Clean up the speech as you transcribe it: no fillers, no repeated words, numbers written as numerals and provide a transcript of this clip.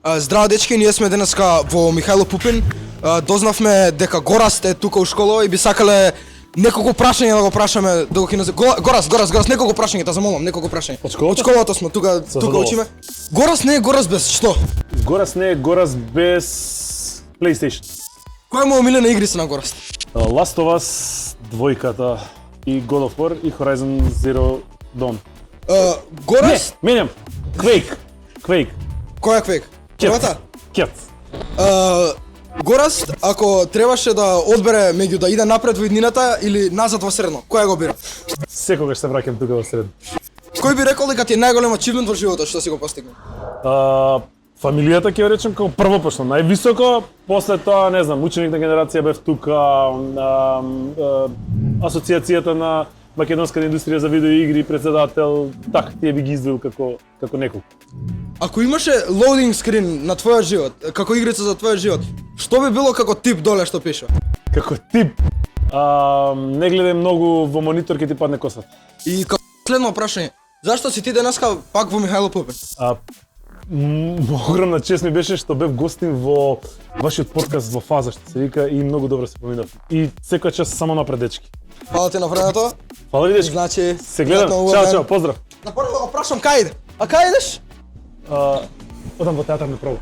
Здраво дечки, ние сме денеска во Михајло Пупин. Дознавме дека Гораст е тука у школа и би сакале неколку прашања да го прашаме доколку ќе Гораст, неколку прашања, те замолам, неколку прашања. Од школата? Од школата сме тука учиме. Гораст не е Гораст без што? Гораст не е Гораст без PlayStation. Која е моја омилена игрица на Гораст? Last of Us, двојката и God of War и Horizon Zero Dawn. Гораст? Не, менјам. Quake. Која Quake? Првата? Cat. Гораст, ако требаше да одбере меѓу да иде напред во иднината или назад во средно, која го бира? Секогаш се враќам тука во средно. Кој би рекол дека ти е најголем ачивмент во животот што си го постигнал? Фамилијата ќе ја речем како прво пошто највисоко, после тоа не знам, ученик на генерација бев тука, асоциацијата на македонската индустрија за видеоигри, председател, така тие би ги издвоил како некој. Ако имаше loading screen на твојот живот, како игрица за твојот живот, што би било како тип доле што пише? Како тип, не гледај многу во монитор ке ти падне косата. И како следно прашање, зашто си ти денеска пак во Михајло Пупин? Огромна чест ми беше што бев гостин во вашиот подкаст во Фаза, што се вика, и многу добро се поминав. И секоја чест само напред, дечки. Фала ти на времето. Фала ви, дечки. Значи, се гледам. Чао, поздрав. На прво да го прашам кај иде. А кај идеш? Одам во театар на пробу.